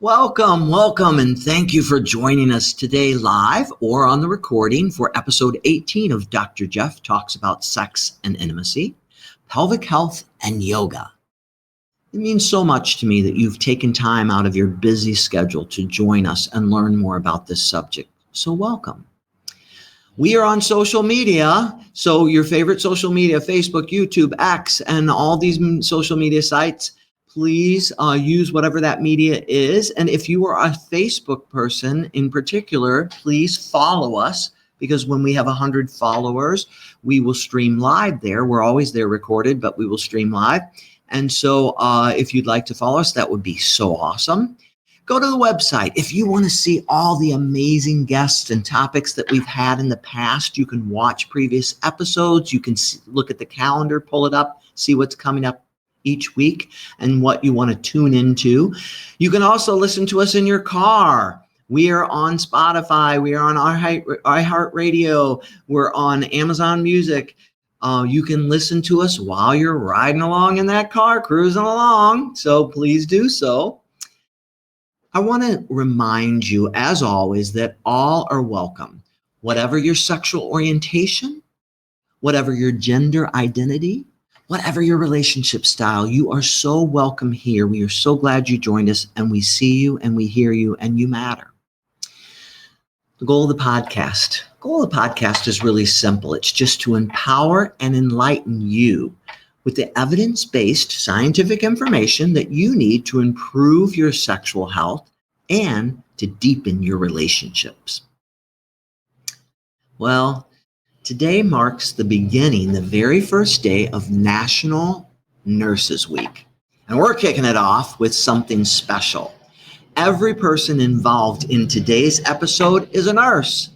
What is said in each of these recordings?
Welcome, and thank you for joining us today live or on the recording for episode 18 of Dr. Jeff Talks About Sex and Intimacy, Pelvic Health, and Yoga. It means so much to me that you've taken time out of your busy schedule to join us and learn more about this subject. So welcome. We are on social media, so your favorite social media, Facebook, YouTube, X, and all these social media sites. Please use whatever that media is. And if you are a Facebook person in particular, please follow us, because when we have 100 followers, we will stream live there. We're always there recorded, but we will stream live. And so if you'd like to follow us, that would be so awesome. Go to the website. If you want to see all the amazing guests and topics that we've had in the past, you can watch previous episodes. You can look at the calendar, pull it up, see what's coming up each week and what you want to tune into. You can also listen to us in your car. We are on Spotify. We are on iHeartRadio. We're on Amazon Music. You can listen to us while you're riding along in that car, cruising along. So please do so. I want to remind you, as always, that all are welcome. Whatever your sexual orientation, whatever your gender identity, whatever your relationship style, you are so welcome here. We are so glad you joined us, and we see you and we hear you, and you matter. The goal of the podcast is really simple. It's just to empower and enlighten you with the evidence-based scientific information that you need to improve your sexual health and to deepen your relationships. Well, today marks the very first day of National Nurses Week. And we're kicking it off with something special. Every person involved in today's episode is a nurse.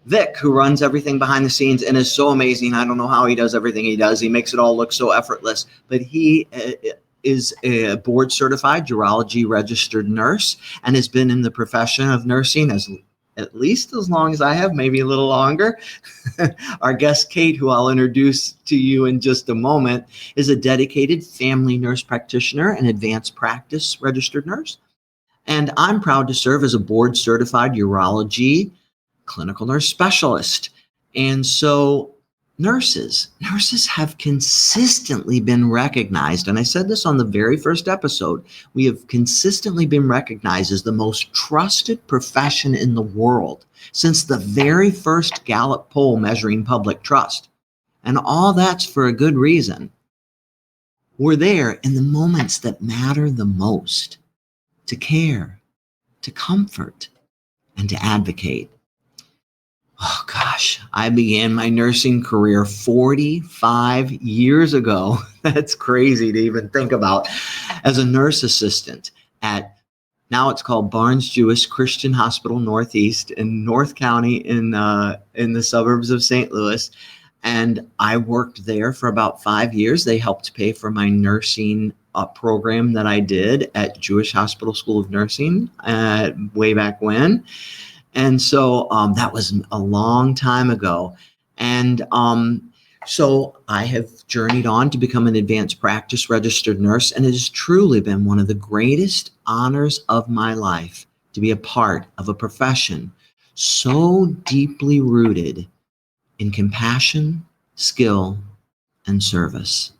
Vic, who runs everything behind the scenes and is so amazing. I don't know how he does everything he does. He makes it all look so effortless. But he is a board certified urology registered nurse and has been in the profession of nursing at least as long as I have, maybe a little longer. Our guest, Kate, who I'll introduce to you in just a moment, is a dedicated family nurse practitioner and advanced practice registered nurse. And I'm proud to serve as a board certified urology clinical nurse specialist. And so nurses have consistently been recognized. And I said this on the very first episode. We have consistently been recognized as the most trusted profession in the world since the very first Gallup poll measuring public trust. And all that's for a good reason. We're there in the moments that matter the most, to care, to comfort, and to advocate. Oh gosh, I began my nursing career 45 years ago. That's crazy to even think about. As a nurse assistant at, now it's called Barnes Jewish Christian Hospital Northeast in North County in the suburbs of St. Louis. And I worked there for about 5 years. They helped pay for my nursing program that I did at Jewish Hospital School of Nursing way back when. And so that was a long time ago. And so I have journeyed on to become an advanced practice registered nurse. And it has truly been one of the greatest honors of my life to be a part of a profession so deeply rooted in compassion, skill, and service.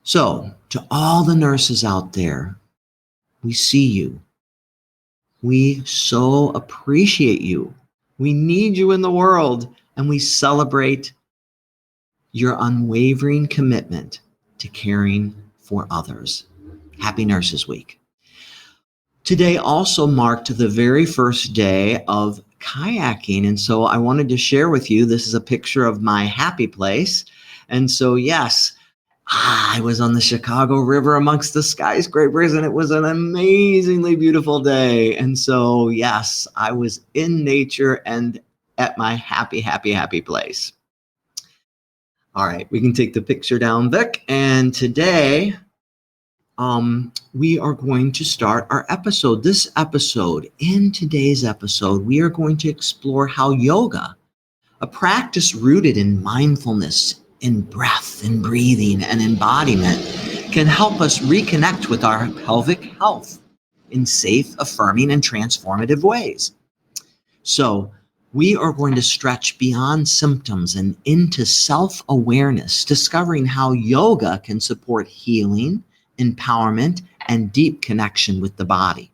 So to all the nurses out there, we see you. We so appreciate you. We need you in the world, and we celebrate your unwavering commitment to caring for others. Happy Nurses Week. Today also marked the very first day of kayaking, and so I wanted to share with you, this is a picture of my happy place. And so yes, I was on the Chicago River amongst the skyscrapers, and it was an amazingly beautiful day. And so, yes, I was in nature and at my happy, happy, happy place. All right, we can take the picture down, Vic. And today, we are going to start our episode. In today's episode, we are going to explore how yoga, a practice rooted in mindfulness, in breath and breathing and embodiment, can help us reconnect with our pelvic health in safe, affirming, and transformative ways. So we are going to stretch beyond symptoms and into self-awareness, discovering how yoga can support healing, empowerment, and deep connection with the body.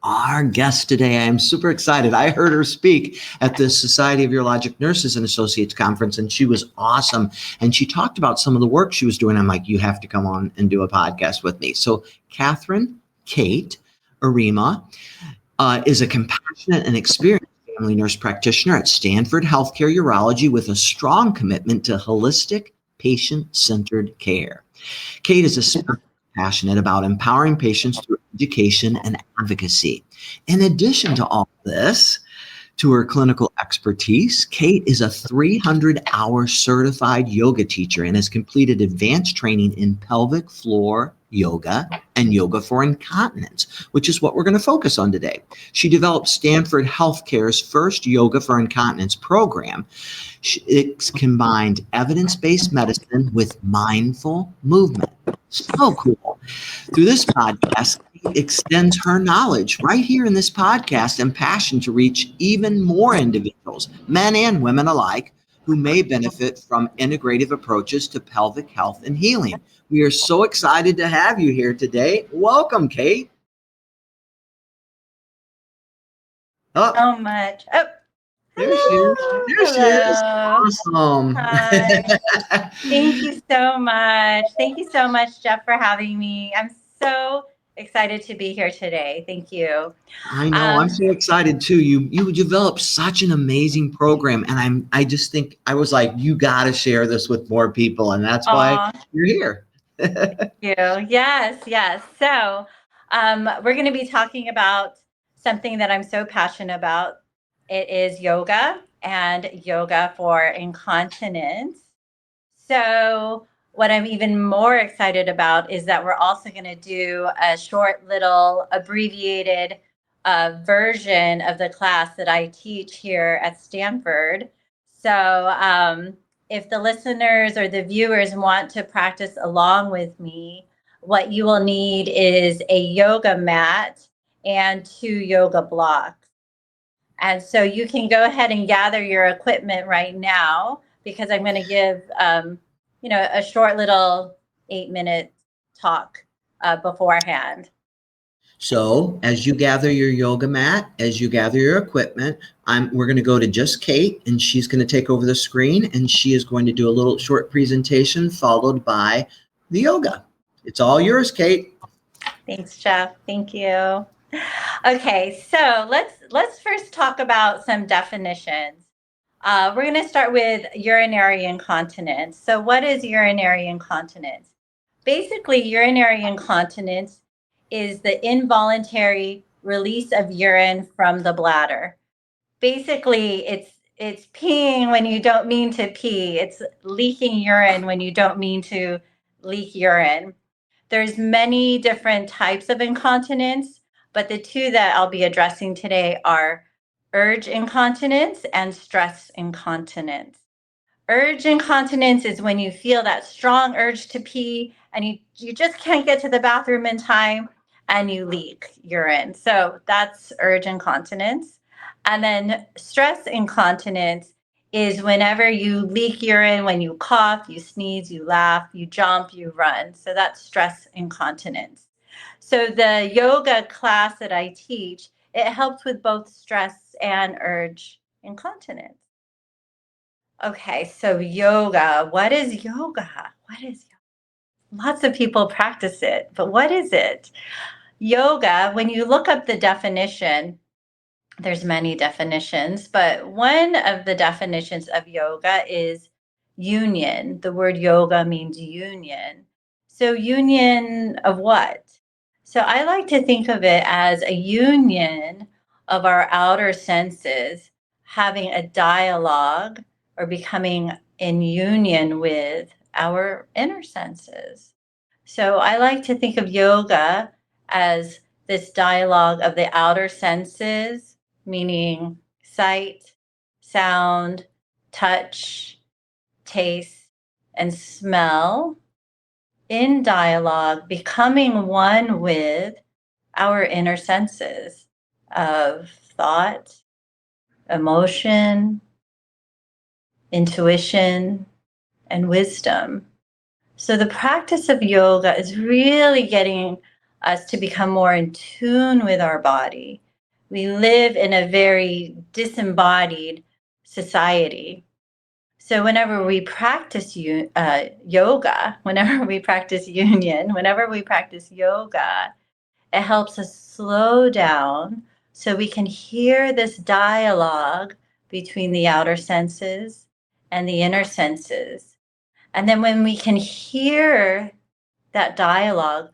Our guest today, I am super excited. I heard her speak at the Society of Urologic Nurses and Associates conference, and she was awesome. And she talked about some of the work she was doing. I'm like, you have to come on and do a podcast with me. So Catherine Kate Arima is a compassionate and experienced family nurse practitioner at Stanford Healthcare Urology with a strong commitment to holistic, patient-centered care. Kate is especially passionate about empowering patients through education and advocacy. In addition to all this, to her clinical expertise, Kate is a 300-hour certified yoga teacher and has completed advanced training in pelvic floor yoga and yoga for incontinence, which is what we're going to focus on today. She developed Stanford Healthcare's first yoga for incontinence program. It's combined evidence-based medicine with mindful movement. So cool. Through this podcast, Kate extends her knowledge right here in this podcast and passion to reach even more individuals, men and women alike, who may benefit from integrative approaches to pelvic health and healing. We are so excited to have you here today. Welcome, Kate. So much. Oh, there she is. There she is. Awesome. Hi. Thank you so much. Thank you so much, Jeff, for having me. I'm so excited to be here today. Thank you. I know. I'm so excited too. You developed such an amazing program, and I just think I was like, you got to share this with more people, and that's why you're here. Thank you. Yes. So, we're going to be talking about something that I'm so passionate about. It is yoga and yoga for incontinence. So, what I'm even more excited about is that we're also going to do a short little abbreviated version of the class that I teach here at Stanford. So, if the listeners or the viewers want to practice along with me, what you will need is a yoga mat and 2 yoga blocks. And so you can go ahead and gather your equipment right now, because I'm going to give, a short little 8-minute talk beforehand. So as you gather your yoga mat, as you gather your equipment, we're going to go to just Kate, and she's going to take over the screen, and she is going to do a little short presentation followed by the yoga. It's all yours, Kate. Thanks, Jeff. Thank you. Okay, so let's first talk about some definitions. We're going to start with urinary incontinence. So what is urinary incontinence? Basically, urinary incontinence is the involuntary release of urine from the bladder. Basically, it's peeing when you don't mean to pee. It's leaking urine when you don't mean to leak urine. There's many different types of incontinence, but the 2 that I'll be addressing today are urge incontinence and stress incontinence. Urge incontinence is when you feel that strong urge to pee and you just can't get to the bathroom in time and you leak urine. So that's urge incontinence. And then stress incontinence is whenever you leak urine, when you cough, you sneeze, you laugh, you jump, you run. So that's stress incontinence. So the yoga class that I teach, it helps with both stress and urge incontinence. Okay, so yoga. What is yoga? What is yoga? Lots of people practice it, but what is it? Yoga, when you look up the definition, there's many definitions, but one of the definitions of yoga is union. The word yoga means union. So union of what? So I like to think of it as a union of our outer senses having a dialogue or becoming in union with our inner senses. So I like to think of yoga as this dialogue of the outer senses, meaning sight, sound, touch, taste, and smell, in dialogue, becoming one with our inner senses of thought, emotion, intuition, and wisdom. So the practice of yoga is really getting us to become more in tune with our body. We live in a very disembodied society. So whenever we practice yoga, whenever we practice union, whenever we practice yoga, it helps us slow down so we can hear this dialogue between the outer senses and the inner senses. And then when we can hear that dialogue,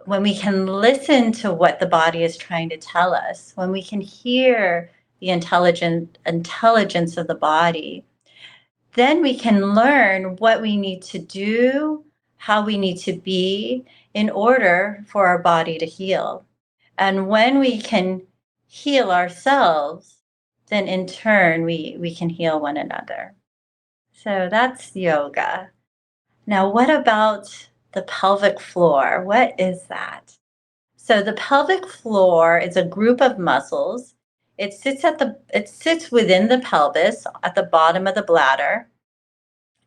when we can listen to what the body is trying to tell us, when we can hear the intelligence of the body, then we can learn what we need to do, how we need to be in order for our body to heal. And when we can heal ourselves, then in turn we can heal one another. So that's yoga. Now, what about the pelvic floor? What is that? So the pelvic floor is a group of muscles. It sits within the pelvis at the bottom of the bladder.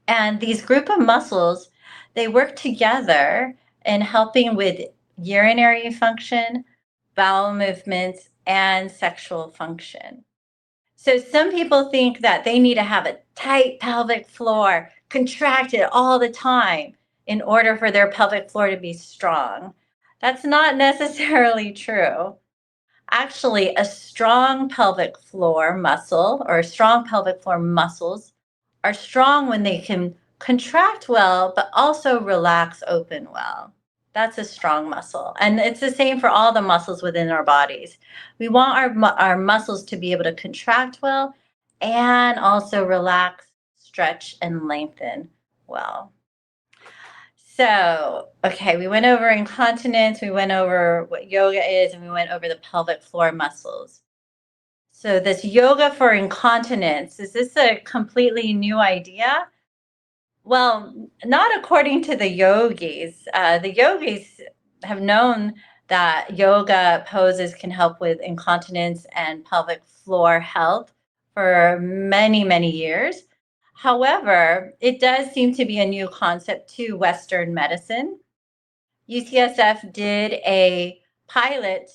And these group of muscles, they work together in helping with urinary function, bowel movements, and sexual function. So some people think that they need to have a tight pelvic floor, contracted all the time in order for their pelvic floor to be strong. That's not necessarily true. Actually, a strong pelvic floor muscle or strong pelvic floor muscles are strong when they can contract well, but also relax open well. That's a strong muscle. And it's the same for all the muscles within our bodies. We want our muscles to be able to contract well and also relax, stretch, and lengthen well. So, okay, we went over incontinence, we went over what yoga is, and we went over the pelvic floor muscles. So, this yoga for incontinence, is this a completely new idea? Well, not according to the yogis. The yogis have known that yoga poses can help with incontinence and pelvic floor health for many, many years. However, it does seem to be a new concept to Western medicine. UCSF did a pilot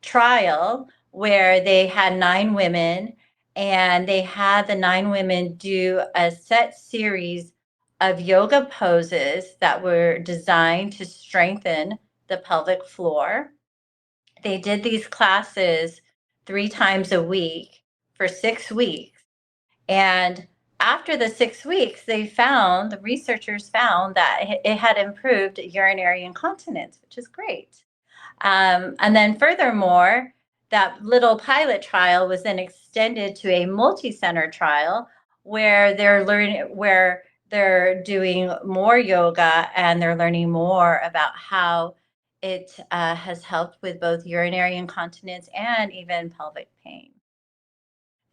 trial where they had 9 women and they had the 9 women do a set series of yoga poses that were designed to strengthen the pelvic floor. They did these classes 3 times a week for 6 weeks. And after the 6 weeks, the researchers found that it had improved urinary incontinence, which is great. And then furthermore, that little pilot trial was then extended to a multi-center trial where they're doing more yoga and they're learning more about how it has helped with both urinary incontinence and even pelvic pain.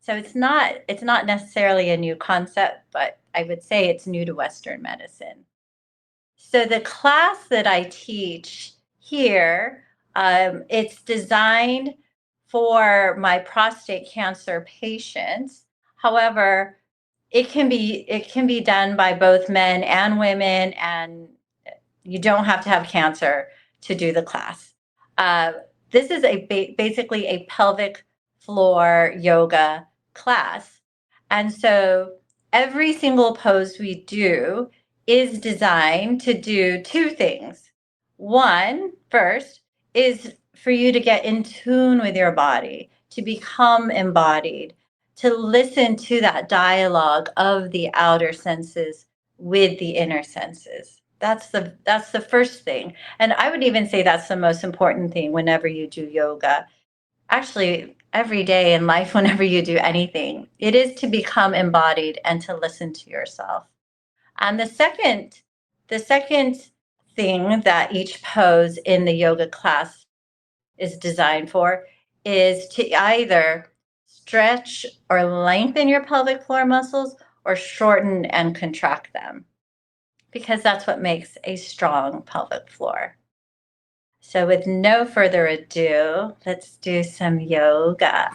So it's not necessarily a new concept, but I would say it's new to Western medicine. So the class that I teach here, it's designed for my prostate cancer patients. However, it can be done by both men and women, and you don't have to have cancer to do the class. Uh, this is basically a pelvic floor yoga class. And so every single pose we do is designed to do 2 things. One, first, is for you to get in tune with your body, to become embodied, to listen to that dialogue of the outer senses with the inner senses. That's the first thing. And I would even say that's the most important thing whenever you do yoga. Actually, every day in life, whenever you do anything, it is to become embodied and to listen to yourself. And the second thing that each pose in the yoga class is designed for is to either stretch or lengthen your pelvic floor muscles or shorten and contract them, because that's what makes a strong pelvic floor. So with no further ado, let's do some yoga.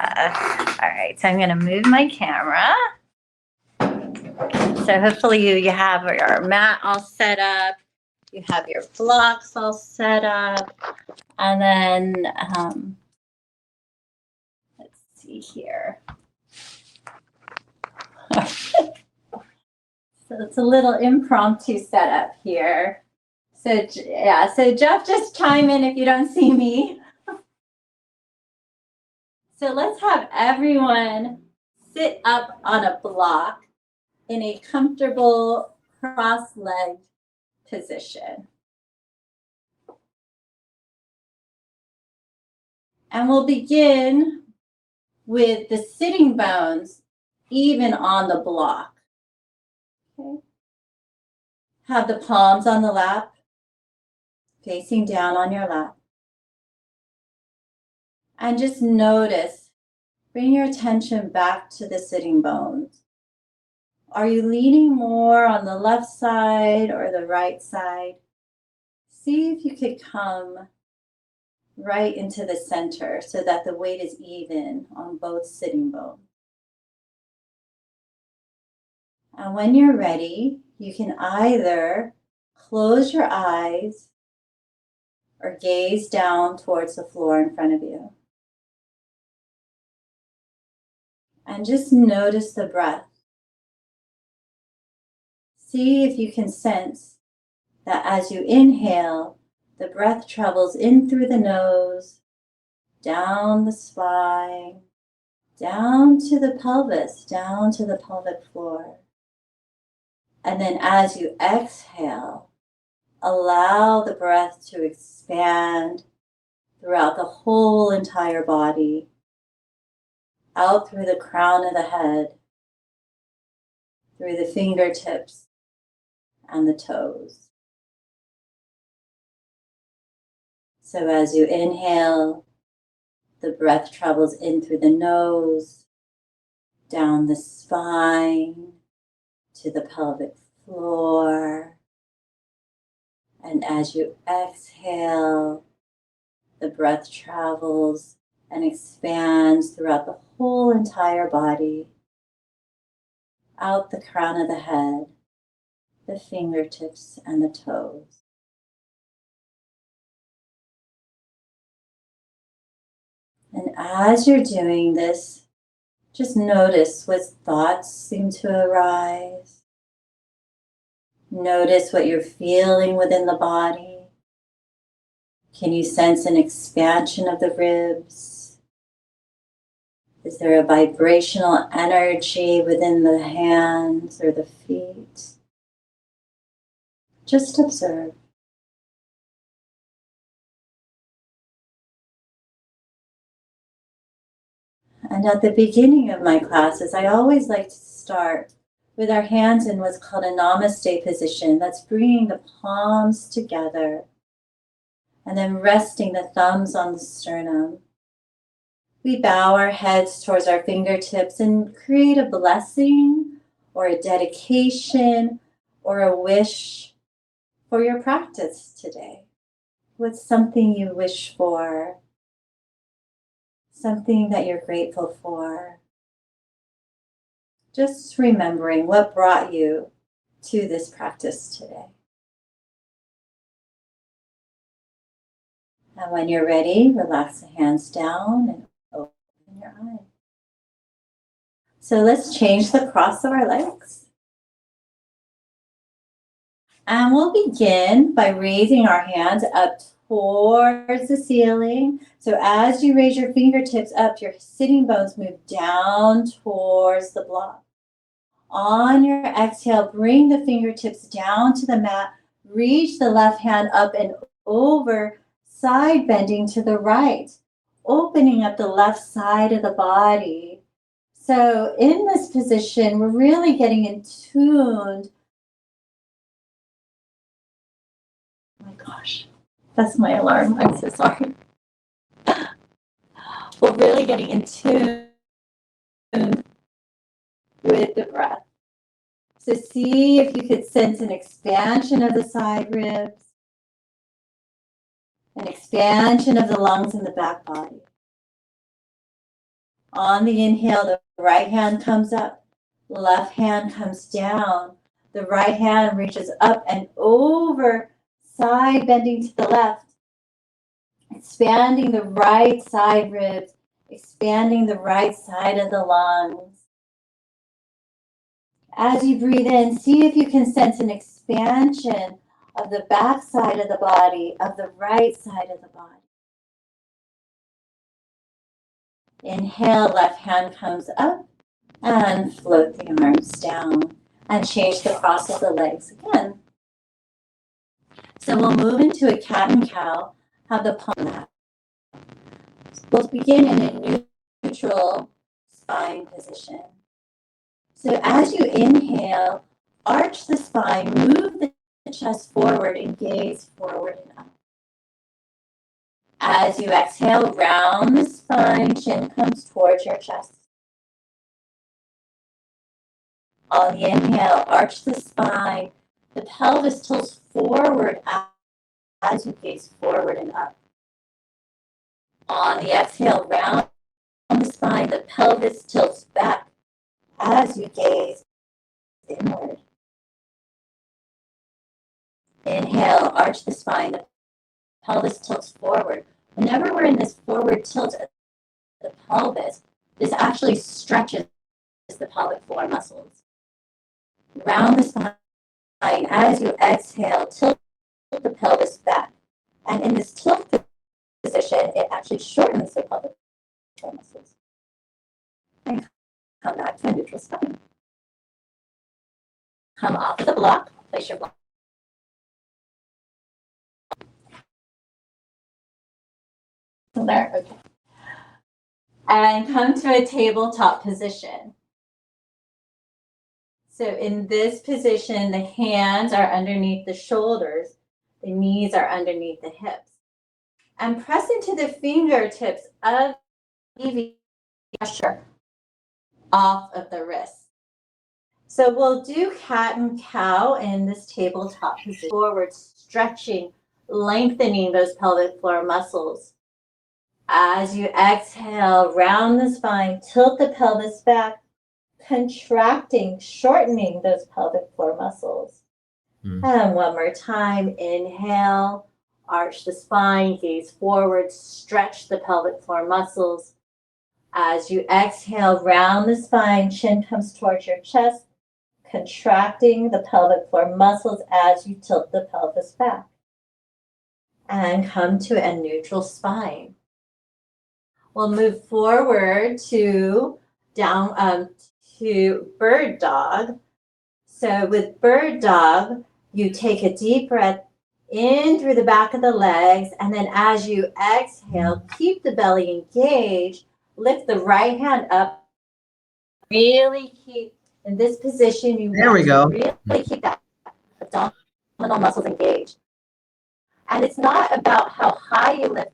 All right, so I'm going to move my camera. So hopefully you have your mat all set up. You have your blocks all set up. And then, let's see here. So it's a little impromptu setup here. So yeah, so Jeff, just chime in if you don't see me. So let's have everyone sit up on a block in a comfortable cross-legged position. And we'll begin with the sitting bones even on the block. Okay. Have the palms on the lap, facing down on your lap. And just notice, bring your attention back to the sitting bones. Are you leaning more on the left side or the right side? See if you could come right into the center so that the weight is even on both sitting bones. And when you're ready, you can either close your eyes or gaze down towards the floor in front of you. And just notice the breath. See if you can sense that as you inhale, the breath travels in through the nose, down the spine, down to the pelvis, down to the pelvic floor. And then as you exhale, allow the breath to expand throughout the whole entire body, out through the crown of the head, through the fingertips and the toes. So as you inhale, the breath travels in through the nose, down the spine, to the pelvic floor. And as you exhale, the breath travels and expands throughout the whole entire body, out the crown of the head, the fingertips and the toes. And as you're doing this, just notice what thoughts seem to arise. Notice what you're feeling within the body. Can you sense an expansion of the ribs? Is there a vibrational energy within the hands or the feet? Just observe. And at the beginning of my classes, I always like to start with our hands in what's called a namaste position. That's bringing the palms together and then resting the thumbs on the sternum. We bow our heads towards our fingertips and create a blessing or a dedication or a wish for your practice today. What's something you wish for? Something that you're grateful for? Just remembering what brought you to this practice today. And when you're ready, relax the hands down and open your eyes. So let's change the cross of our legs. And we'll begin by raising our hands up towards the ceiling. So as you raise your fingertips up, your sitting bones move down towards the block. On your exhale, bring the fingertips down to the mat. Reach the left hand up and over, side bending to the right, opening up the left side of the body. So in this position, we're really getting in tuned. Oh my gosh, that's my alarm. I'm so sorry. We're really getting in tune with the breath. So see if you could sense an expansion of the side ribs. An expansion of the lungs and the back body. On the inhale, the right hand comes up, left hand comes down. The right hand reaches up and over, side bending to the left, expanding the right side ribs, expanding the right side of the lungs. As you breathe in, see if you can sense an expansion of the back side of the body, of the right side of the body. Inhale, left hand comes up and float the arms down and change the cross of the legs again. So we'll move into a cat and cow, have the palm mat. We'll begin in a neutral spine position. So as you inhale, arch the spine, move the chest forward and gaze forward and up. As you exhale, round the spine, chin comes towards your chest. On the inhale, arch the spine, the pelvis tilts forward as you gaze forward and up. On the exhale, round the spine, the pelvis tilts back as you gaze inward. Inhale, arch the spine, the pelvis tilts forward. Whenever we're in this forward tilt of the pelvis, this actually stretches the pelvic floor muscles. Round the spine, as you exhale, tilt the pelvis back. And in this tilt position, it actually shortens the pelvic floor muscles. And come back to a neutral spine. Come off of the block, place your block. There, okay. And come to a tabletop position. So in this position, the hands are underneath the shoulders, the knees are underneath the hips. And press into the fingertips of the pressure off of the wrist. So we'll do cat and cow in this tabletop position. Forward, stretching, lengthening those pelvic floor muscles. As you exhale, round the spine, tilt the pelvis back, contracting, shortening those pelvic floor muscles. And one more time, inhale, arch the spine, gaze forward, stretch the pelvic floor muscles. As you exhale, round the spine, chin comes towards your chest, contracting the pelvic floor muscles as you tilt the pelvis back. And come to a neutral spine. We'll move forward to down to bird dog. So with bird dog, you take a deep breath in through the back of the legs, and then as you exhale, keep the belly engaged, lift the right hand up, really keep in this position. You there we go. Really keep that abdominal muscles engaged. And it's not about how high you lift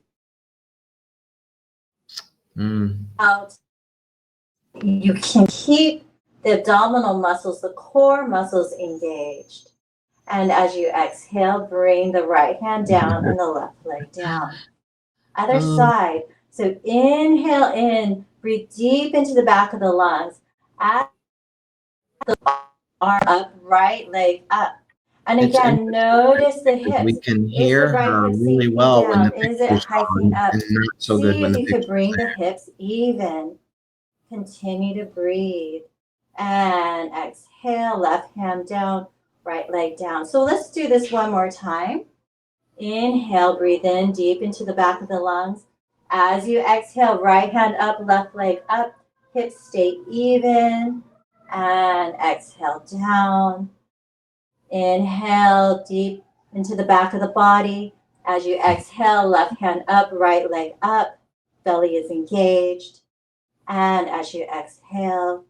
out. You can keep the abdominal muscles, the core muscles engaged. And as you exhale, bring the right hand down and the left leg down. Other side. So inhale in, breathe deep into the back of the lungs. Add the arm up, right leg up. And again, notice the hips. We can hear her really well when the picture's on, and not so good when the picture's on. See if you could bring the hips even. Continue to breathe. And exhale, left hand down, right leg down. So let's do this one more time. Inhale, breathe in deep into the back of the lungs. As you exhale, right hand up, left leg up, hips stay even. And exhale down. Inhale deep into the back of the body. As you exhale, left hand up, right leg up, belly is engaged. And as you exhale,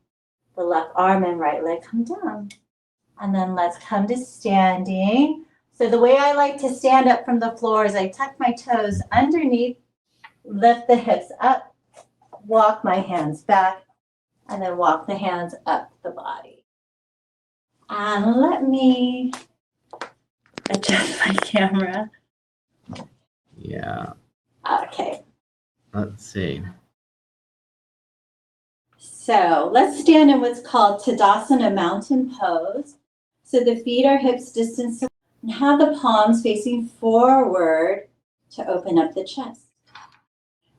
the left arm and right leg come down. And then let's come to standing. So the way I like to stand up from the floor is I tuck my toes underneath, lift the hips up, walk my hands back, and then walk the hands up the body. And let me adjust my camera. Yeah. Okay. Let's see. So let's stand in what's called Tadasana Mountain Pose. So the feet are hips distance and have the palms facing forward to open up the chest.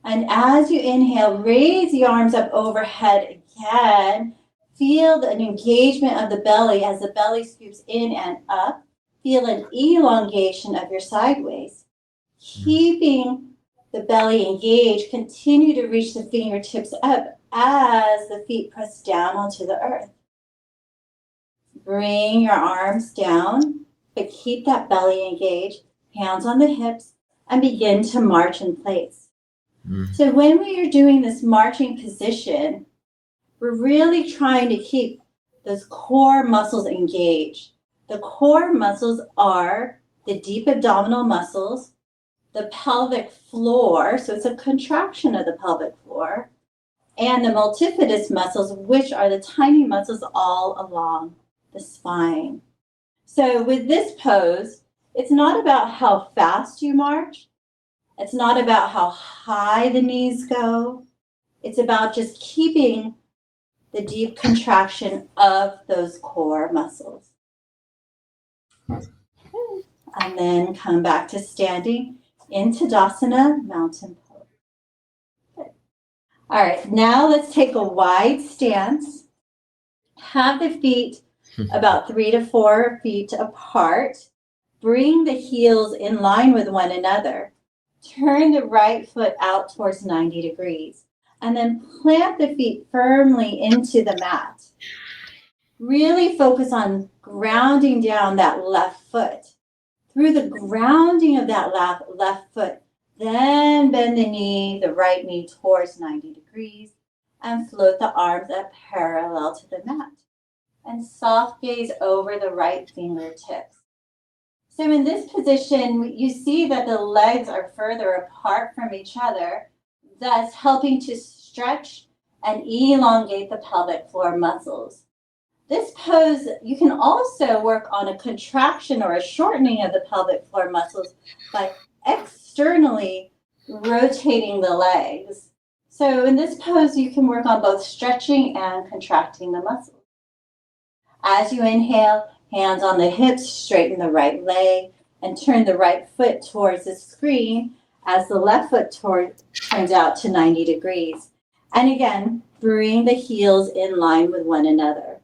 And as you inhale, raise the arms up overhead again. Feel an engagement of the belly as the belly scoops in and up. Feel an elongation of your sideways. Keeping the belly engaged, continue to reach the fingertips up as the feet press down onto the earth. Bring your arms down, but keep that belly engaged, hands on the hips, and begin to march in place. So when we are doing this marching position, we're really trying to keep those core muscles engaged. The core muscles are the deep abdominal muscles, the pelvic floor, so it's a contraction of the pelvic floor, and the multifidus muscles, which are the tiny muscles all along the spine. So with this pose, it's not about how fast you march. It's not about how high the knees go. It's about just keeping the deep contraction of those core muscles. And then come back to standing in Tadasana Mountain Pose. Good. All right, now let's take a wide stance. Have the feet about 3 to 4 feet apart. Bring the heels in line with one another. Turn the right foot out towards 90 degrees. And then plant the feet firmly into the mat. Really focus on grounding down that left foot. Through the grounding of that left foot, then bend the right knee towards 90 degrees and float the arms up parallel to the mat. And soft gaze over the right fingertips. So in this position, you see that the legs are further apart from each other, thus helping to stretch and elongate the pelvic floor muscles. This pose, you can also work on a contraction or a shortening of the pelvic floor muscles by externally rotating the legs. So in this pose, you can work on both stretching and contracting the muscles. As you inhale, hands on the hips, straighten the right leg, and turn the right foot towards the screen as the left foot turns out to 90 degrees. And again, bring the heels in line with one another.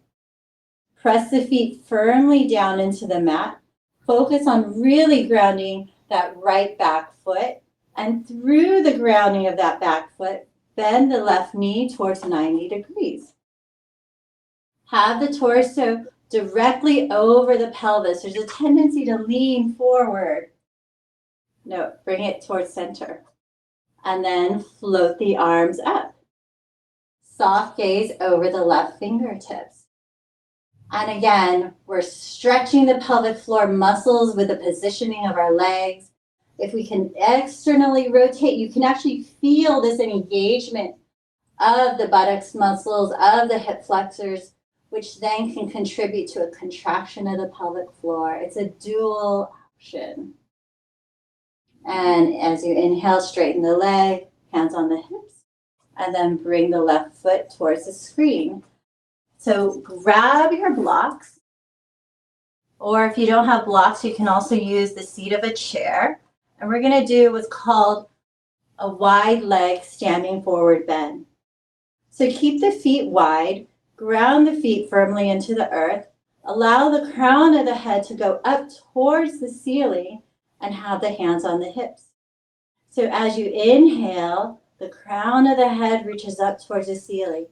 Press the feet firmly down into the mat. Focus on really grounding that right back foot. And through the grounding of that back foot, bend the left knee towards 90 degrees. Have the torso directly over the pelvis. There's a tendency to lean forward. No, bring it towards center. And then float the arms up. Soft gaze over the left fingertips. And again, we're stretching the pelvic floor muscles with the positioning of our legs. If we can externally rotate, you can actually feel this engagement of the buttocks muscles, of the hip flexors, which then can contribute to a contraction of the pelvic floor. It's a dual action. And as you inhale, straighten the leg, hands on the hips, and then bring the left foot towards the screen. So grab your blocks, or if you don't have blocks, you can also use the seat of a chair. And we're going to do what's called a wide leg standing forward bend. So keep the feet wide, ground the feet firmly into the earth, allow the crown of the head to go up towards the ceiling, and have the hands on the hips. So as you inhale, the crown of the head reaches up towards the ceiling.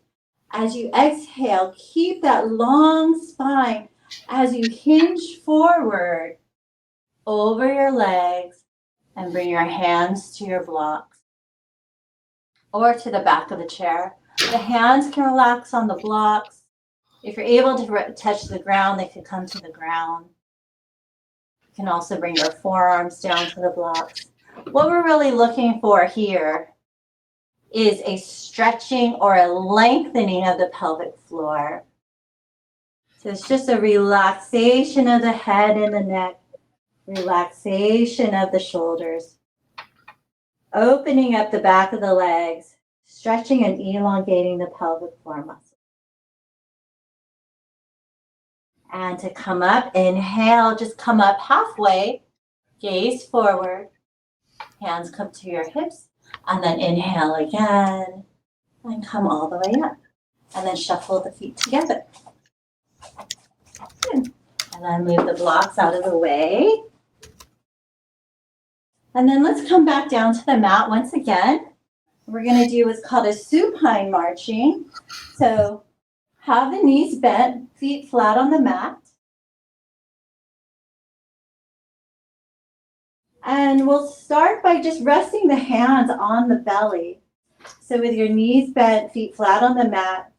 As you exhale, keep that long spine as you hinge forward over your legs and bring your hands to your blocks or to the back of the chair. The hands can relax on the blocks. If you're able to touch the ground, they can come to the ground. You can also bring your forearms down to the blocks. What we're really looking for here is a stretching or a lengthening of the pelvic floor. So it's just a relaxation of the head and the neck, relaxation of the shoulders. Opening up the back of the legs, stretching and elongating the pelvic floor muscle. And to come up, inhale, just come up halfway, gaze forward, hands come to your hips, and then inhale again, and come all the way up. And then shuffle the feet together. Good. And then move the blocks out of the way. And then let's come back down to the mat once again. We're going to do what's called a supine marching. So have the knees bent, feet flat on the mat. And we'll start by just resting the hands on the belly. So with your knees bent, feet flat on the mat,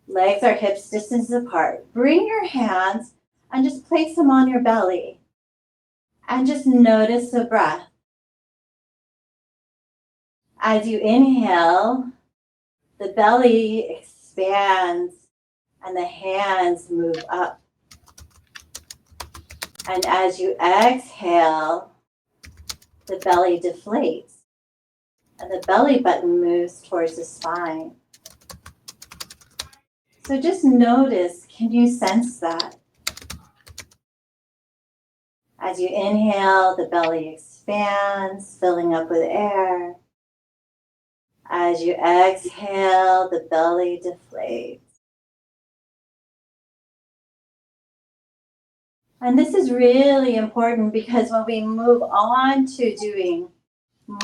legs are hips distance apart. Bring your hands and just place them on your belly. And just notice the breath. As you inhale, the belly expands and the hands move up. And as you exhale, the belly deflates and the belly button moves towards the spine. So just notice, can you sense that? As you inhale, the belly expands, filling up with air. As you exhale, the belly deflates. And this is really important because when we move on to doing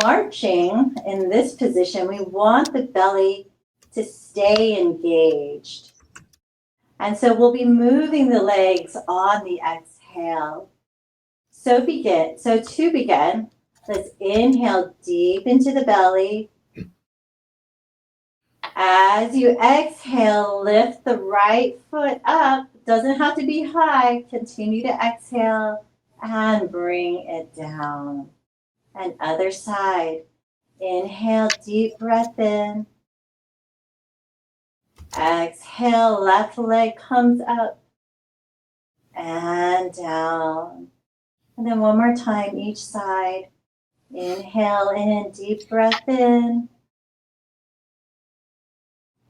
marching in this position, we want the belly to stay engaged. And so we'll be moving the legs on the exhale. So to begin, let's inhale deep into the belly. As you exhale, lift the right foot up. Doesn't have to be high. Continue to exhale and bring it down. And other side. Inhale, deep breath in. Exhale, left leg comes up and down. And then one more time each side. Inhale in, deep breath in.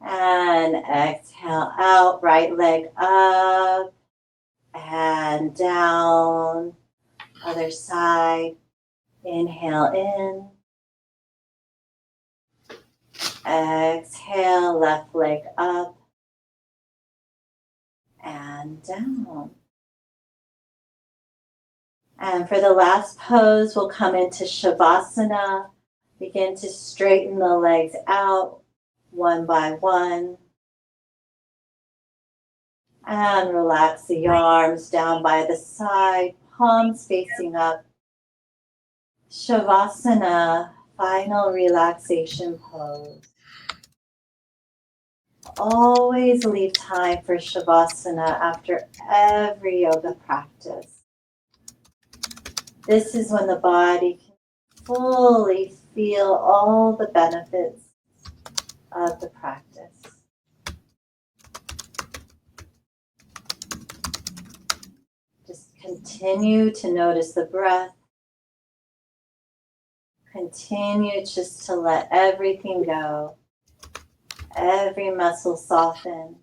And exhale out, right leg up and down. Other side. Inhale in. Exhale, left leg up and down. And for the last pose, we'll come into Shavasana. Begin to straighten the legs out one by one. And relax the arms down by the side, palms facing up. Shavasana, final relaxation pose. Always leave time for Shavasana after every yoga practice. This is when the body can fully feel all the benefits of the practice. Just continue to notice the breath. Continue just to let everything go. Every muscle soften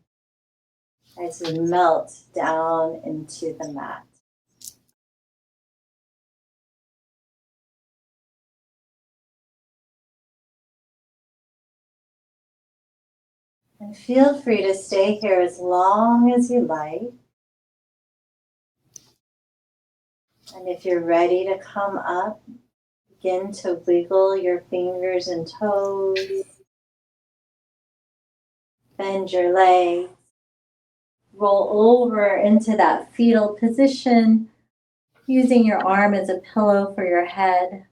as you melt down into the mat. And feel free to stay here as long as you like. And if you're ready to come up, begin to wiggle your fingers and toes. Bend your legs. Roll over into that fetal position, using your arm as a pillow for your head.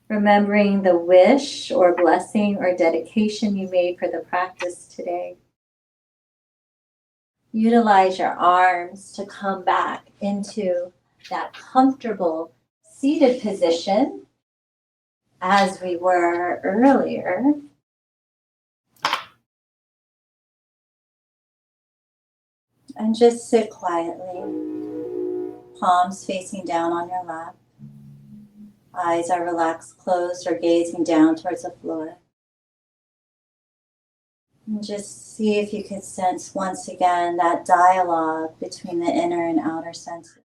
Remembering the wish or blessing or dedication you made for the practice today. Utilize your arms to come back into that comfortable seated position as we were earlier. And just sit quietly, palms facing down on your lap, Eyes are relaxed, closed, or gazing down towards the floor. And just see if you could sense once again that dialogue between the inner and outer senses.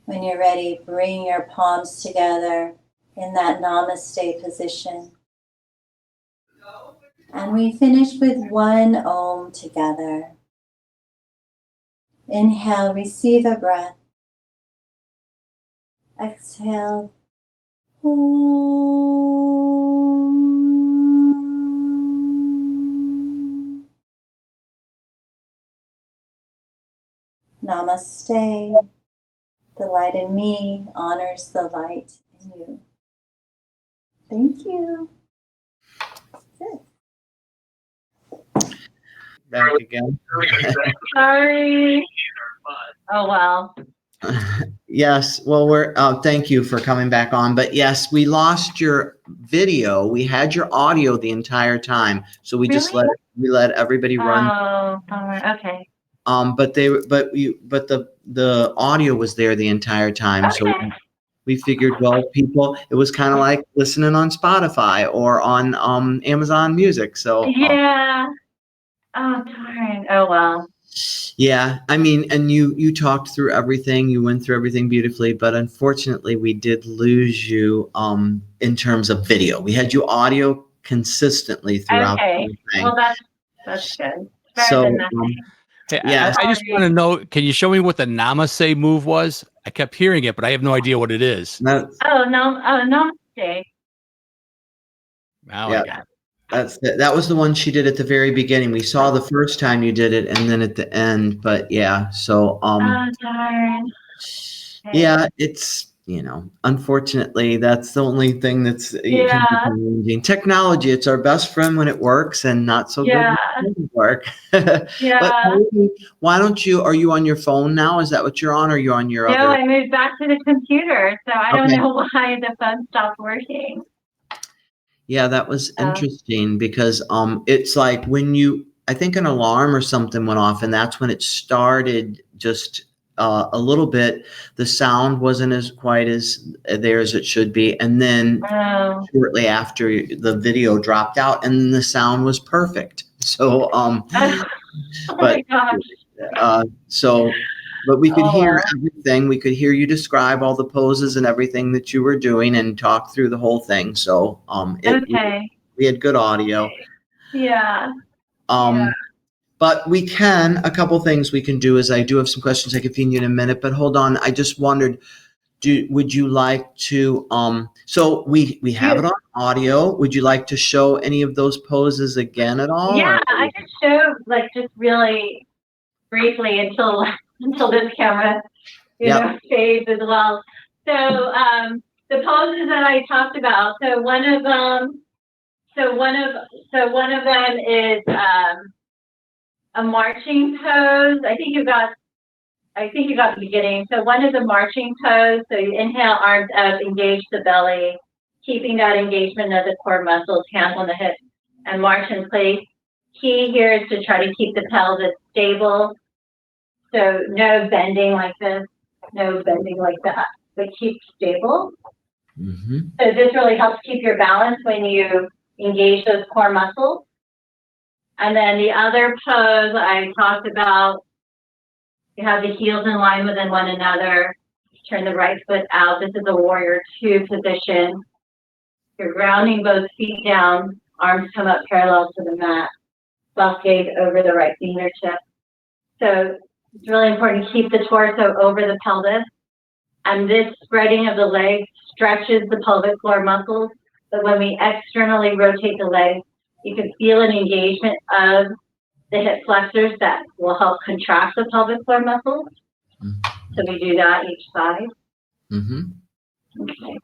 When you're ready, bring your palms together in that namaste position. And we finish with one Om together. Inhale, receive a breath. Exhale. Om. Namaste. The light in me honors the light in you. Thank you. Good. Back again. Sorry. Oh, well. Yes. Well, thank you for coming back on. But yes, we lost your video. We had your audio the entire time. So we just let everybody run. Oh, okay. But the audio was there the entire time. Okay. So we figured, well, it was kind of like listening on Spotify or on Amazon Music. So yeah. Oh, darn. Oh, well. Yeah, I mean, and you talked through everything. You went through everything beautifully, but unfortunately, we did lose you in terms of video. We had you audio consistently throughout the whole thing. Well, that's good. So, hey, yeah, I just want to know, can you show me what the namaste move was? I kept hearing it, but I have no idea what it is. Namaste. Now yeah. I got it. That was the one she did at the very beginning. We saw the first time you did it, and then at the end. But yeah, so darn. yeah, it's unfortunately that's the only thing that's challenging. Technology, it's our best friend when it works, and not so good when it doesn't work. But maybe, why don't you? Are you on your phone now? Is that what you're on? Or are you on your other? No, I moved back to the computer, so I don't know why the phone stopped working. Yeah, that was interesting because it's like when I think an alarm or something went off, and that's when it started just a little bit. The sound wasn't as quite as there as it should be, and then shortly after the video dropped out, and the sound was perfect. So but but we could hear everything. We could hear you describe all the poses and everything that you were doing and talk through the whole thing. So we had good audio. Yeah. But a couple things we can do is I do have some questions I can feed you in a minute, but hold on. I just wondered, would you like to, so we have it on audio. Would you like to show any of those poses again at all? Yeah, I could show just really briefly until this camera, fades as well. So the poses that I talked about. So one of them is a marching pose. I think you got the beginning. So one is a marching pose. So you inhale, arms up, engage the belly, keeping that engagement of the core muscles, hands on the hips, and march in place. Key here is to try to keep the pelvis stable. So no bending like this, no bending like that, but keep stable. Mm-hmm. So this really helps keep your balance when you engage those core muscles. And then the other pose I talked about, you have the heels in line within one another. Turn the right foot out. This is a warrior 2 position. You're grounding both feet down, arms come up parallel to the mat. Soft gaze over the right fingertip. So it's really important to keep the torso over the pelvis. And this spreading of the legs stretches the pelvic floor muscles. But when we externally rotate the legs, you can feel an engagement of the hip flexors that will help contract the pelvic floor muscles. Mm-hmm. So we do that each side. Mm-hmm. Okay.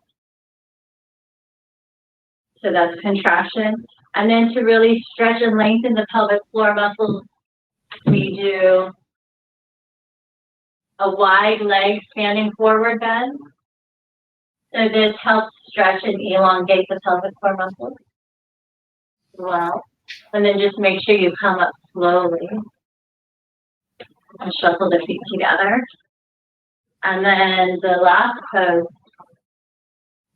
So that's contraction. And then to really stretch and lengthen the pelvic floor muscles, we do a wide leg standing forward bend. So this helps stretch and elongate the pelvic floor muscles as well. And then just make sure you come up slowly. And shuffle the feet together. And then the last pose,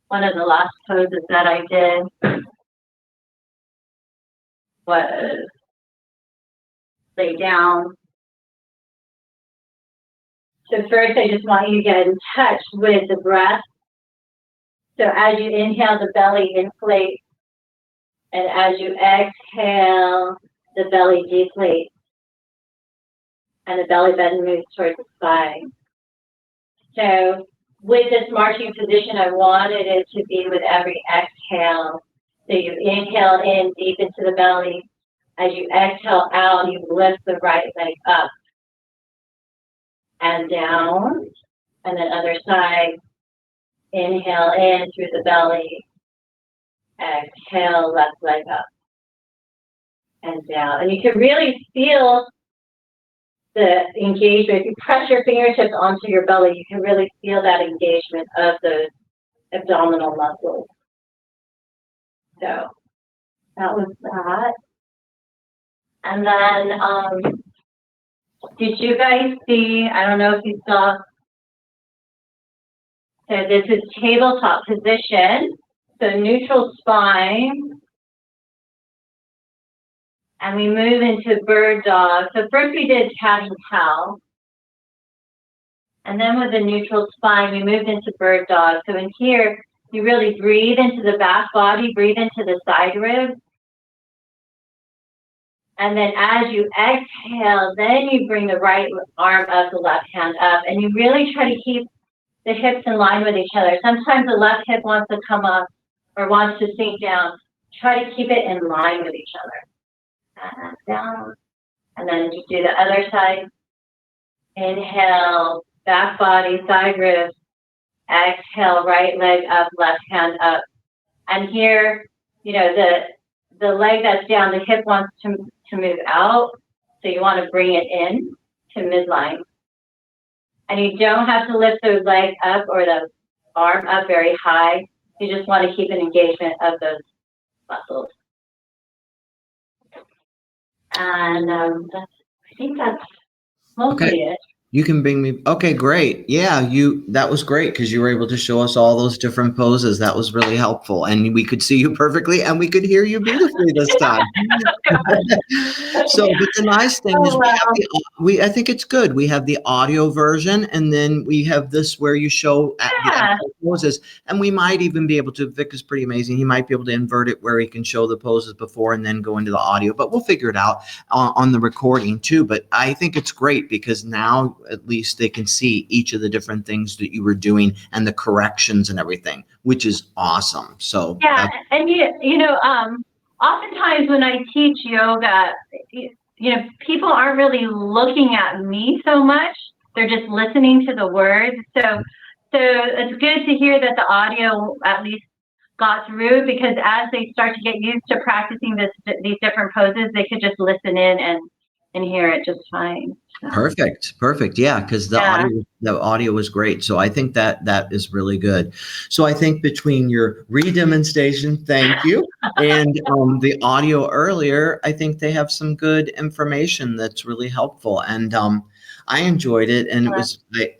one of the last poses that I did was lay down. So first, I just want you to get in touch with the breath. So as you inhale, the belly inflates. And as you exhale, the belly deflates. And the belly button moves towards the spine. So with this marching position, I wanted it to be with every exhale. So you inhale in deep into the belly. As you exhale out, you lift the right leg up and down. And then other side. Inhale in through the belly. Exhale, left leg up and down. And you can really feel the engagement. If you press your fingertips onto your belly, you can really feel that engagement of those abdominal muscles. So that was that. And then, did you guys see, I don't know if you saw, so this is tabletop position. So neutral spine. And we move into bird dog. So first we did cat and cow. And then with the neutral spine, we moved into bird dog. So in here, you really breathe into the back body, breathe into the side ribs. And then as you exhale, then you bring the right arm up, the left hand up. And you really try to keep the hips in line with each other. Sometimes the left hip wants to come up or wants to sink down. Try to keep it in line with each other. And down. And then you do the other side. Inhale, back body, side ribs. Exhale, right leg up, left hand up. And here, you know, the leg that's down, the hip wants to move out. So you want to bring it in to midline. And you don't have to lift the leg up or the arm up very high. You just want to keep an engagement of those muscles. And I think that's mostly it. You can bring me. Okay, great. Yeah, that was great because you were able to show us all those different poses. That was really helpful. And we could see you perfectly and we could hear you beautifully this time. So, but the nice thing is I think it's good. We have the audio version and then we have this where you show the actual poses. And we might even be able to, Vic is pretty amazing. He might be able to invert it where he can show the poses before and then go into the audio, but we'll figure it out on the recording too. But I think it's great because now at least they can see each of the different things that you were doing and the corrections and everything, which is awesome. So yeah, and you know, oftentimes when I teach yoga, you know, people aren't really looking at me so much; they're just listening to the words. So it's good to hear that the audio at least got through because as they start to get used to practicing these different poses, they could just listen in and hear it just fine. Perfect. Yeah, because the audio was great. So I think that is really good. So I think between your redemonstration, thank you, and the audio earlier, I think they have some good information that's really helpful. And I enjoyed it, and it was.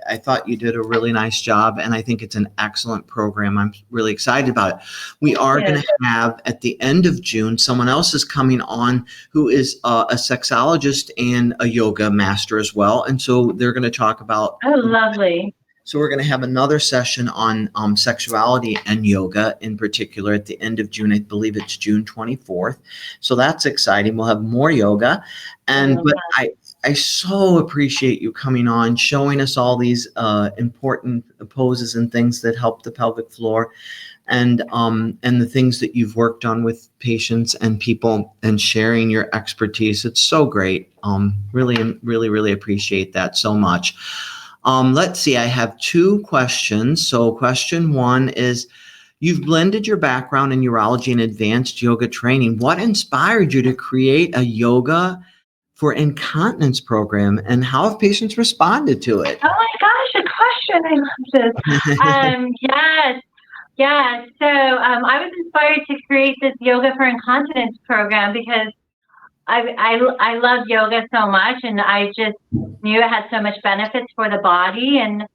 I thought you did a really nice job, and I think it's an excellent program. I'm really excited about it. We are going to have at the end of June someone else is coming on who is a sexologist and a yoga master as well, and so they're going to talk about. Oh, lovely. So we're going to have another session on sexuality and yoga in particular at the end of June. I believe it's June 24th. So that's exciting. We'll have more yoga, but I so appreciate you coming on, showing us all these important poses and things that help the pelvic floor and the things that you've worked on with patients and people and sharing your expertise. It's so great. Really appreciate that so much. Let's see, I have two questions. So question one is, you've blended your background in urology and advanced yoga training. What inspired you to create a yoga for incontinence program, and how have patients responded to it? Oh my gosh, a question. I love this. Yes. So I was inspired to create this yoga for incontinence program because I love yoga so much, and I just knew it had so much benefits for the body, and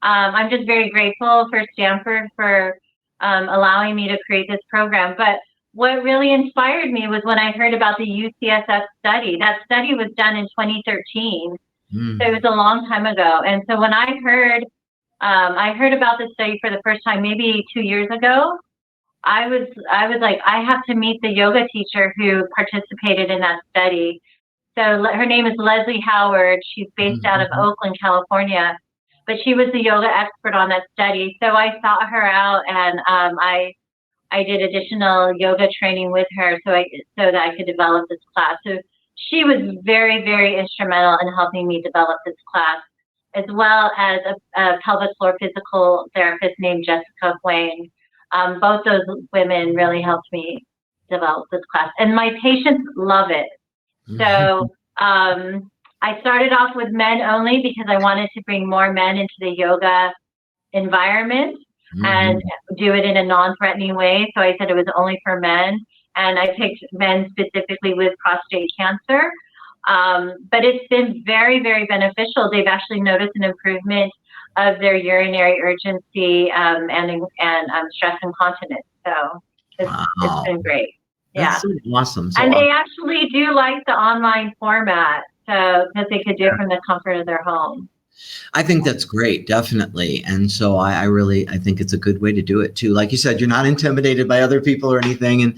I'm just very grateful for Stanford for allowing me to create this program. But what really inspired me was when I heard about the UCSF study. That study was done in 2013, so it was a long time ago. And so when I heard about this study for the first time, maybe 2 years ago, I was like, I have to meet the yoga teacher who participated in that study. So her name is Leslie Howard. She's based out of Oakland, California, but she was the yoga expert on that study. So I sought her out, and I did additional yoga training with her so that I could develop this class. So she was very, very instrumental in helping me develop this class, as well as a pelvic floor physical therapist named Jessica Huang. Both those women really helped me develop this class, and my patients love it. So I started off with men only because I wanted to bring more men into the yoga environment and do it in a non-threatening way. So I said it was only for men, and I picked men specifically with prostate cancer. But it's been very, very beneficial. They've actually noticed an improvement of their urinary urgency and stress incontinence. So it's been great. That's so awesome. And they actually do like the online format, so because they could do it from the comfort of their home. I think that's great, definitely. And so I think it's a good way to do it too. Like you said, you're not intimidated by other people or anything. And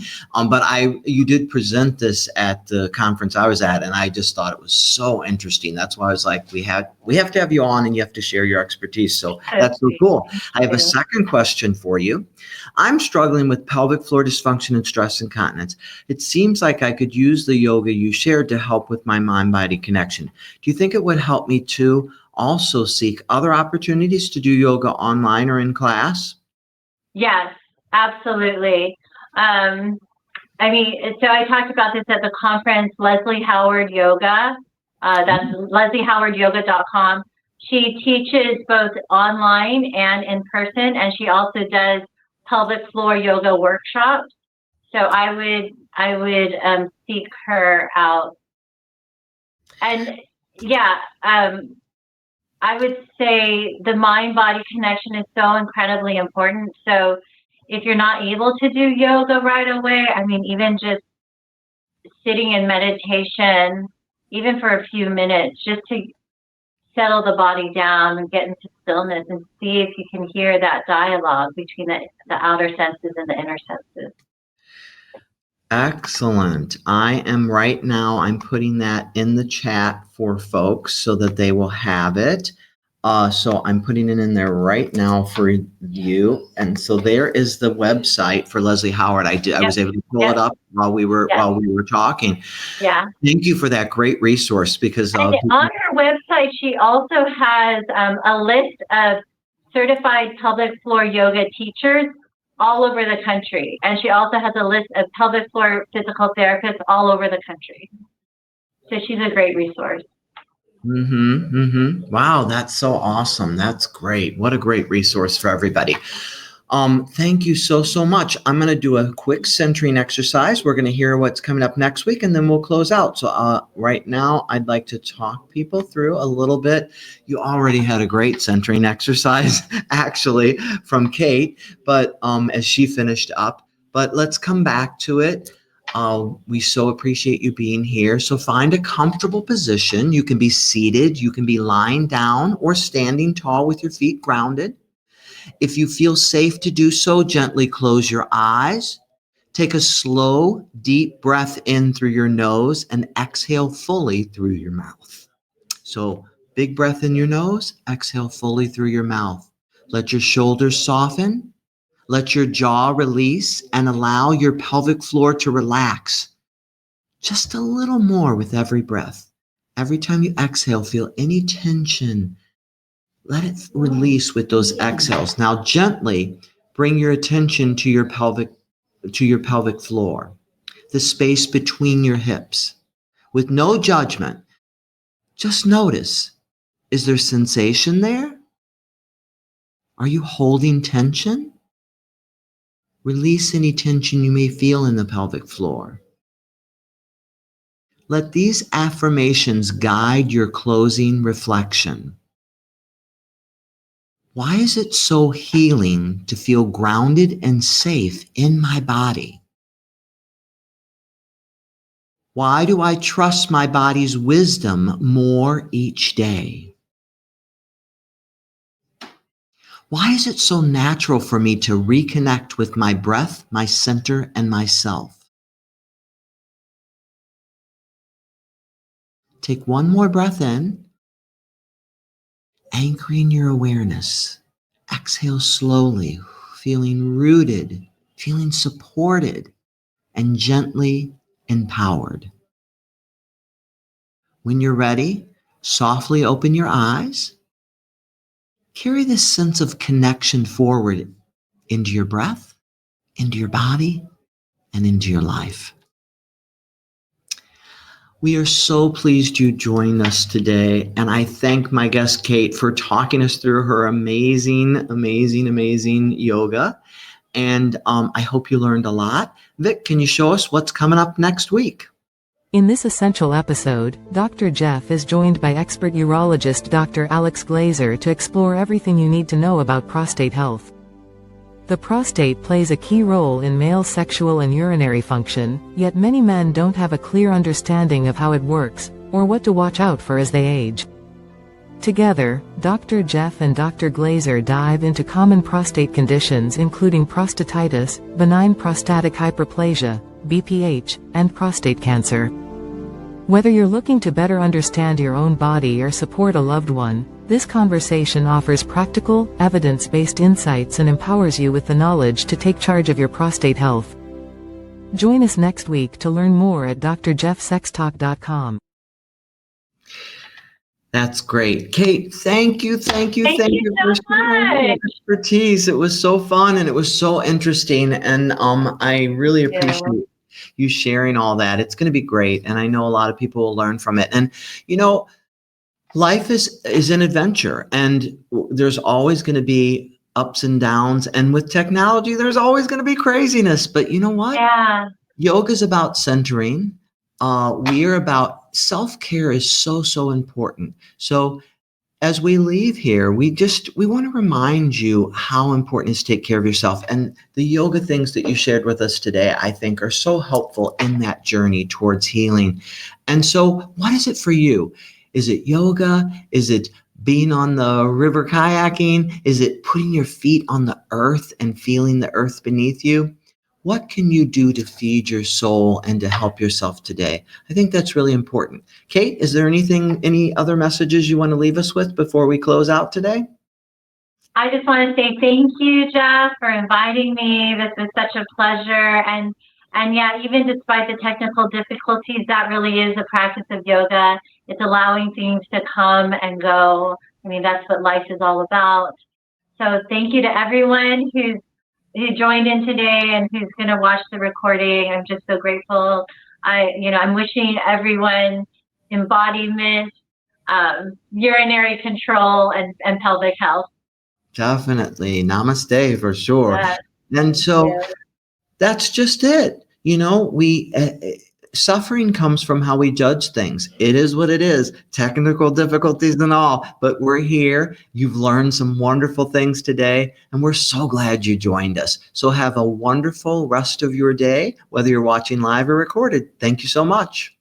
but you did present this at the conference I was at, and I just thought it was so interesting. That's why I was like, we have to have you on, and you have to share your expertise. So that's so cool. I have a second question for you. I'm struggling with pelvic floor dysfunction and stress incontinence. It seems like I could use the yoga you shared to help with my mind-body connection. Do you think it would help me to also seek other opportunities to do yoga online or in class? Yes, absolutely. I mean, so I talked about this at the conference, Leslie Howard Yoga. That's lesliehowardyoga.com. She teaches both online and in person, and she also does pelvic floor yoga workshops. So I would seek her out. And I would say the mind-body connection is so incredibly important. So if you're not able to do yoga right away, I mean, even just sitting in meditation, even for a few minutes, just to settle the body down and get into stillness and see if you can hear that dialogue between the outer senses and the inner senses. Excellent. I'm putting that in the chat for folks so that they will have it. So I'm putting it in there right now for you. And so there is the website for Leslie Howard. I was able to pull it up while we were talking. Yeah. Thank you for that great resource, because on her website, she also has a list of certified pelvic floor yoga teachers all over the country. And she also has a list of pelvic floor physical therapists all over the country. So she's a great resource. Wow, that's so awesome. That's great. What a great resource for everybody. Thank you so much. I'm going to do a quick centering exercise. We're going to hear what's coming up next week, and then we'll close out. So right now, I'd like to talk people through a little bit. You already had a great centering exercise, actually, from Kate, but as she finished up. But let's come back to it. We so appreciate you being here. So find a comfortable position. You can be seated, you can be lying down, or standing tall with your feet grounded. If you feel safe to do so, gently close your eyes. Take a slow, deep breath in through your nose and exhale fully through your mouth. So big breath in your nose, exhale fully through your mouth. Let your shoulders soften. Let your jaw release and allow your pelvic floor to relax. Just a little more with every breath. Every time you exhale, feel any tension. Let it release with those exhales. Now gently bring your attention to your pelvic floor, the space between your hips. With no judgment, just notice, is there sensation there? Are you holding tension? Release any tension you may feel in the pelvic floor. Let these affirmations guide your closing reflection. Why is it so healing to feel grounded and safe in my body? Why do I trust my body's wisdom more each day? Why is it so natural for me to reconnect with my breath, my center, and myself? Take one more breath in, anchoring your awareness. Exhale slowly, feeling rooted, feeling supported, and gently empowered. When you're ready, softly open your eyes. Carry this sense of connection forward into your breath, into your body, and into your life. We are so pleased you joined us today, and I thank my guest Kate for talking us through her amazing yoga. And I hope you learned a lot. Vic, can you show us what's coming up next week? In this essential episode, Dr. Jeff is joined by expert urologist Dr. Alex Glazer to explore everything you need to know about prostate health. The prostate plays a key role in male sexual and urinary function, yet many men don't have a clear understanding of how it works, or what to watch out for as they age. Together, Dr. Jeff and Dr. Glazer dive into common prostate conditions including prostatitis, benign prostatic hyperplasia, BPH, and prostate cancer. Whether you're looking to better understand your own body or support a loved one, this conversation offers practical, evidence-based insights and empowers you with the knowledge to take charge of your prostate health. Join us next week to learn more at drjeffsextalk.com. That's great. Kate, thank you Thank for you so sharing your much. expertise. It was so fun and it was so interesting. And I really Thank you. appreciate you sharing all that. It's going to be great. And I know a lot of people will learn from it. And, you know, life is an adventure, and there's always going to be ups and downs. And with technology, there's always going to be craziness. But you know what? Yeah. Yoga is about centering. We are about self-care is so important. So as we leave here, we want to remind you how important it is to take care of yourself. And the yoga things that you shared with us today, I think are so helpful in that journey towards healing. And so what is it for you? Is it yoga? Is it being on the river kayaking? Is it putting your feet on the earth and feeling the earth beneath you? What can you do to feed your soul and to help yourself today? I think that's really important. Kate, is there any other messages you want to leave us with before we close out today? I just want to say thank you, Jeff, for inviting me. This was such a pleasure. And yeah, even despite the technical difficulties, that really is a practice of yoga. It's allowing things to come and go. I mean, that's what life is all about. So thank you to everyone who joined in today and who's going to watch the recording. I'm just so grateful. I'm wishing everyone embodiment, urinary control, and pelvic health. Definitely. Namaste for sure. And so Yeah. that's just it. You know, suffering comes from how we judge things. It is what it is, technical difficulties and all, but we're here. You've learned some wonderful things today, and we're so glad you joined us. So have a wonderful rest of your day, whether you're watching live or recorded. Thank you so much.